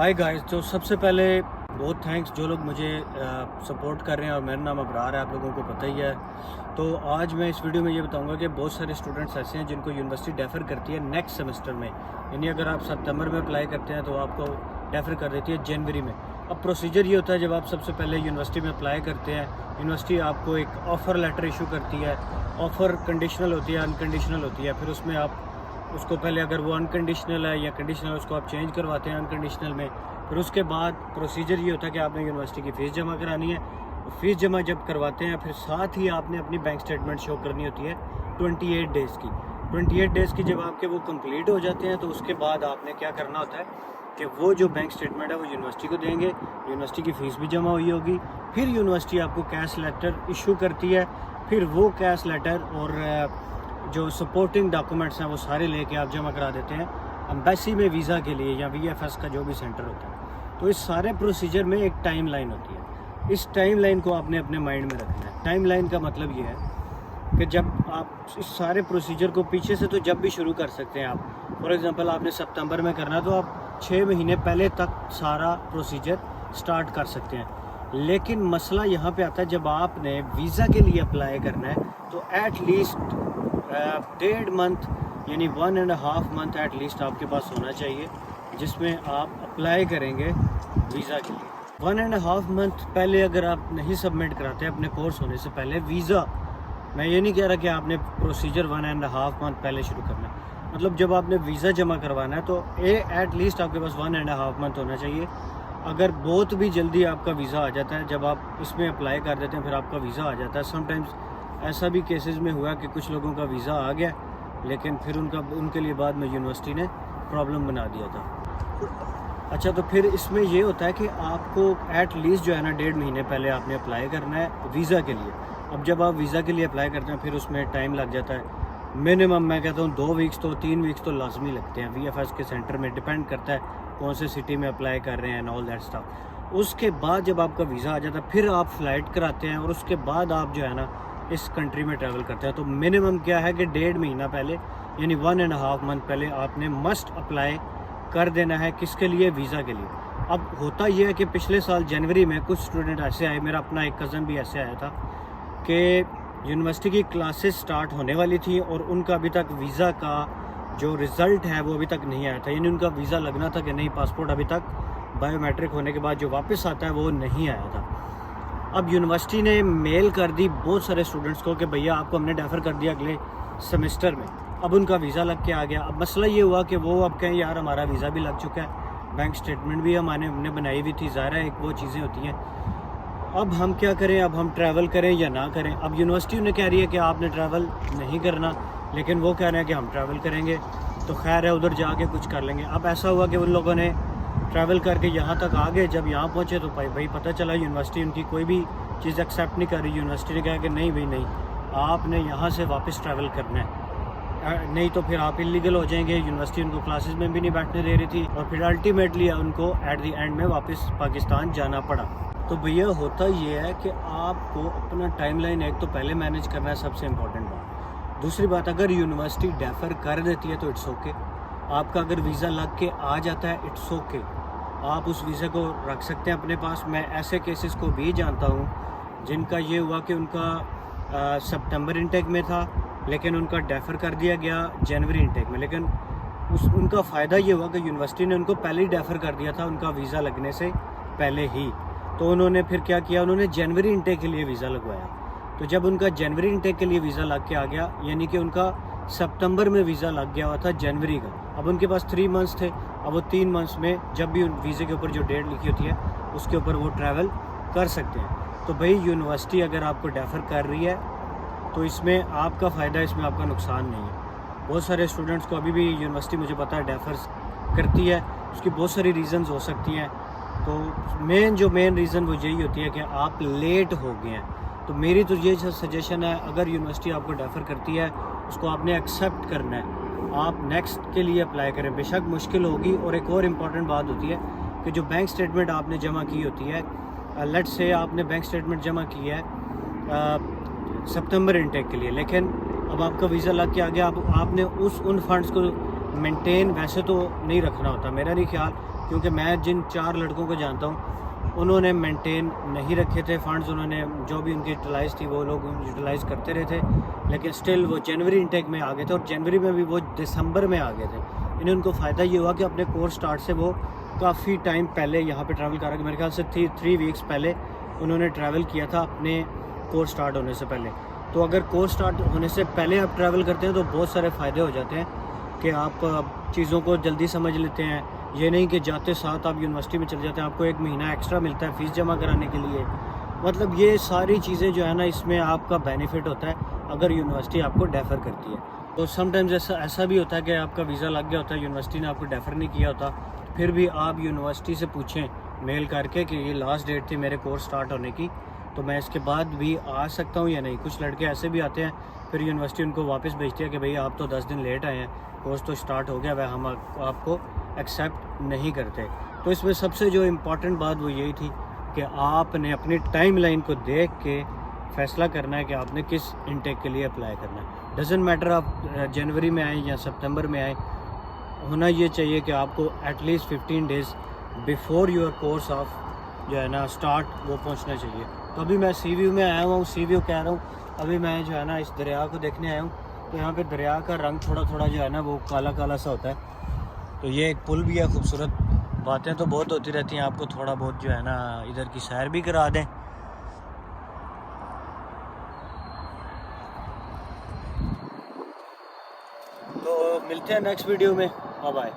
Hi guys. तो सबसे पहले बहुत थैंक्स जो लोग मुझे सपोर्ट कर रहे हैं, और मेरा नाम अबरार है, आप लोगों को पता ही है। तो आज मैं इस वीडियो में ये बताऊंगा कि बहुत सारे स्टूडेंट्स ऐसे हैं जिनको यूनिवर्सिटी डेफर करती है नेक्स्ट सेमेस्टर में, यानी अगर आप सितंबर में अप्लाई करते हैं तो आपको डेफर कर देती है जनवरी में। अब प्रोसीजर ये होता है, जब आप सबसे पहले यूनिवर्सिटी में अप्लाई करते हैं, यूनिवर्सिटी आपको एक ऑफ़र लेटर इशू करती है। ऑफ़र कंडीशनल होती है, अनकंडीशनल होती है। फिर उसमें आप उसको पहले, अगर वो अनकंडीशनल है या कंडीशनल, उसको आप चेंज करवाते हैं अनकंडीशनल में। फिर उसके बाद प्रोसीजर ये होता है कि आपने यूनिवर्सिटी की फ़ीस जमा करानी है। फ़ीस जमा जब करवाते हैं, फिर साथ ही आपने अपनी बैंक स्टेटमेंट शो करनी होती है 28 डेज़ की। 28 डेज़ की जब आपके वो कंप्लीट हो जाते हैं, तो उसके बाद आपने क्या करना होता है कि वो जो बैंक स्टेटमेंट है वो यूनिवर्सिटी को देंगे। यूनिवर्सिटी की फ़ीस भी जमा हुई होगी। फिर यूनिवर्सिटी आपको कैश लेटर इशू करती है। फिर वो कैश लेटर और जो सपोर्टिंग डॉक्यूमेंट्स हैं वो सारे लेके आप जमा करा देते हैं एम्बेसी में वीज़ा के लिए, या VFS का जो भी सेंटर होता है। तो इस सारे प्रोसीजर में एक टाइम लाइन होती है। इस टाइम लाइन को आपने अपने माइंड में रखना है। टाइम लाइन का मतलब ये है कि जब आप इस सारे प्रोसीजर को पीछे से तो जब भी शुरू कर सकते हैं आप। फॉर एग्ज़ाम्पल आपने सितंबर में करना, तो आप 6 महीने पहले तक सारा प्रोसीजर स्टार्ट कर सकते हैं। लेकिन मसला यहाँ पे आता है, जब आपने वीज़ा के लिए अप्लाई करना है तो एट लीस्ट 1.5 मंथ यानी 1.5 मंथ एट लीस्ट आपके पास होना चाहिए, जिसमें आप अप्लाई करेंगे वीज़ा के लिए। 1.5 मंथ पहले अगर आप नहीं सबमिट कराते अपने कोर्स होने से पहले वीज़ा, मैं ये नहीं कह रहा कि आपने प्रोसीजर 1.5 मंथ पहले शुरू करना है। मतलब जब आपने वीज़ा जमा करवाना है तो एट लीस्ट आपके पास 1.5 मंथ होना चाहिए। अगर बहुत भी जल्दी आपका वीज़ा आ जाता है, जब आप इसमें अप्लाई कर देते हैं फिर आपका वीज़ा आ जाता है। समटाइम्स ऐसा भी केसेस में हुआ कि कुछ लोगों का वीज़ा आ गया, लेकिन फिर उनके लिए बाद में यूनिवर्सिटी ने प्रॉब्लम बना दिया था। अच्छा, तो फिर इसमें ये होता है कि आपको एट लीस्ट जो है ना 1.5 महीने पहले आपने अप्लाई करना है वीज़ा के लिए। अब जब आप वीज़ा के लिए अप्लाई करते हैं फिर उसमें टाइम लग जाता है। मिनिमम मैं कहता हूँ 2 वीक्स तो 3 वीक्स तो लाजमी लगते हैं। VFS के सेंटर में डिपेंड करता है कौन से सिटी में अप्लाई कर रहे हैं एंड ऑल दैट स्टफ। उसके बाद जब आपका वीज़ा आ जाता है फिर आप फ़्लाइट कराते हैं, और उसके बाद आप जो है ना इस कंट्री में ट्रैवल करते हैं। तो मिनिमम क्या है कि 1.5 महीना पहले यानी 1.5 मंथ पहले आपने मस्ट अप्लाई कर देना है। किसके लिए? वीज़ा के लिए। अब होता यह है कि पिछले साल जनवरी में कुछ स्टूडेंट ऐसे आए, मेरा अपना एक कज़न भी ऐसे आया था कि यूनिवर्सिटी की क्लासेस स्टार्ट होने वाली थी और उनका अभी तक वीज़ा का जो रिज़ल्ट है वो अभी तक नहीं आया था। यानी उनका वीज़ा लगना था कि नहीं, पासपोर्ट अभी तक बायोमेट्रिक होने के बाद जो वापस आता है वो नहीं आया था। अब यूनिवर्सिटी ने मेल कर दी बहुत सारे स्टूडेंट्स को कि भैया आपको हमने डेफर कर दिया अगले सेमेस्टर में। अब उनका वीज़ा लग के आ गया। अब मसला ये हुआ कि वो अब कहें यार हमारा वीज़ा भी लग चुका है, बैंक स्टेटमेंट भी हमने बनाई हुई थी, ज़ाहिर है एक वो चीज़ें होती हैं। अब हम क्या करें? अब हम ट्रैवल करें या ना करें? अब यूनिवर्सिटी उन्हें कह रही है कि आपने ट्रैवल नहीं करना, लेकिन वो कह रहे हैं कि हम ट्रैवल करेंगे। तो खैर है, उधर जाके कुछ कर लेंगे। अब ऐसा हुआ कि उन लोगों ने ट्रैवल करके यहाँ तक आ गए। जब यहाँ पहुँचे तो भाई पता चला यूनिवर्सिटी उनकी कोई भी चीज़ एक्सेप्ट नहीं कर रही। यूनिवर्सिटी ने कहा कि नहीं भाई नहीं, आपने यहाँ से वापस ट्रैवल करना है, नहीं तो फिर आप इलीगल हो जाएंगे। यूनिवर्सिटी उनको क्लासेस में भी नहीं बैठने दे रही थी, और फिर अल्टीमेटली उनको एट द एंड में वापस पाकिस्तान जाना पड़ा। तो भैया होता ये है कि आपको अपना टाइमलाइन एक तो पहले मैनेज करना है, सबसे इम्पोर्टेंट बात। दूसरी बात, अगर यूनिवर्सिटी डेफर कर देती है तो इट्स ओके। आपका अगर वीज़ा लग के आ जाता है इट्स ओके, आप उस वीज़ा को रख सकते हैं अपने पास। मैं ऐसे केसेस को भी जानता हूँ जिनका ये हुआ कि उनका सितंबर इंटेक में था, लेकिन उनका डेफर कर दिया गया जनवरी इंटेक में। लेकिन उनका फ़ायदा ये हुआ कि यूनिवर्सिटी ने उनको पहले ही डेफर कर दिया था उनका वीज़ा लगने से पहले ही। तो उन्होंने फिर क्या किया, उन्होंने जनवरी इंटेक के लिए वीज़ा लगवाया। तो जब उनका जनवरी इंटेक के लिए वीज़ा लग के आ गया, यानी कि उनका सितंबर में वीज़ा लग गया हुआ था जनवरी का। अब उनके पास 3 मंथ्स थे। अब वो 3 मंथ्स में जब भी वीज़े के ऊपर जो डेट लिखी होती है उसके ऊपर वो ट्रैवल कर सकते हैं। तो भाई यूनिवर्सिटी अगर आपको डेफर कर रही है तो इसमें आपका फ़ायदा, इसमें आपका नुकसान नहीं है। बहुत सारे स्टूडेंट्स को अभी भी यूनिवर्सिटी, मुझे पता है, डेफर करती है। उसकी बहुत सारी रीज़न्स हो सकती हैं। तो मेन रीज़न वो यही होती है कि आप लेट हो गए हैं। तो मेरी तो ये सजेशन है, अगर यूनिवर्सिटी आपको डेफर करती है उसको आपने एक्सेप्ट करना है। आप नेक्स्ट के लिए अप्लाई करें, बेशक मुश्किल होगी। और एक और इम्पॉर्टेंट बात होती है कि जो बैंक स्टेटमेंट आपने जमा की होती है, लेट्स से आपने बैंक स्टेटमेंट जमा की है सितंबर इंटेक के लिए, लेकिन अब आपका वीज़ा लग के आ गया। आपने उन फंड्स को मेंटेन वैसे तो नहीं रखना होता, मेरा नहीं ख्याल क्योंकि मैं जिन 4 लड़कों को जानता हूँ उन्होंने मेंटेन नहीं रखे थे फंड्स, उन्होंने जो भी उनकी यूटिलाइज़ थी वो लोग यूटिलाइज़ करते रहे थे, लेकिन स्टिल वो जनवरी इंटेक में आ गए थे और जनवरी में भी वो दिसंबर में आ गए थे। इन्हें उनको फ़ायदा ये हुआ कि अपने कोर्स स्टार्ट से वो काफ़ी टाइम पहले यहाँ पे ट्रैवल करा, मेरे ख्याल से 3 वीक्स पहले उन्होंने ट्रैवल किया था अपने कोर्स स्टार्ट होने से पहले। तो अगर कोर्स स्टार्ट होने से पहले आप ट्रैवल करते हैं तो बहुत सारे फ़ायदे हो जाते हैं कि आप चीज़ों को जल्दी समझ लेते हैं। ये नहीं कि जाते साथ आप यूनिवर्सिटी में चले जाते हैं, आपको 1 महीना एक्स्ट्रा मिलता है फ़ीस जमा कराने के लिए। मतलब ये सारी चीज़ें जो है ना, इसमें आपका बेनिफिट होता है अगर यूनिवर्सिटी आपको डेफ़र करती है। तो समटाइम्स ऐसा भी होता है कि आपका वीज़ा लग गया होता है, यूनिवर्सिटी ने आपको डेफ़र नहीं किया होता, फिर भी आप यूनिवर्सिटी से पूछें मेल करके कि ये लास्ट डेट थी मेरे कोर्स स्टार्ट होने की, तो मैं इसके बाद भी आ सकता हूँ या नहीं। कुछ लड़के ऐसे भी आते हैं, फिर यूनिवर्सिटी उनको वापस भेजती है कि भाई आप तो 10 दिन लेट आए हैं, कोर्स तो स्टार्ट हो गया, वह हम आपको एक्सेप्ट नहीं करते। तो इसमें सबसे जो इम्पॉर्टेंट बात वो यही थी कि आपने अपनी टाइमलाइन को देख के फ़ैसला करना है कि आपने किस इनटेक के लिए अप्लाई करना है। डजेंट मैटर आप जनवरी में आए या सितंबर में आए, होना ये चाहिए कि आपको at least 15 days before your course of जो है ना स्टार्ट वो पहुंचना चाहिए। तो अभी मैं सी व्यू में आया हुआ हूँ, सी व्यू कह रहा हूँ, अभी मैं जो है ना इस दरिया को देखने आया हूँ। तो यहाँ पे दरिया का रंग थोड़ा थोड़ा जो है ना वो काला काला सा होता है। तो ये एक पुल भी है खूबसूरत। बातें तो बहुत होती रहती हैं, आपको थोड़ा बहुत जो है ना इधर की सैर भी करा दें। तो मिलते हैं नेक्स्ट वीडियो में, बाय बाय।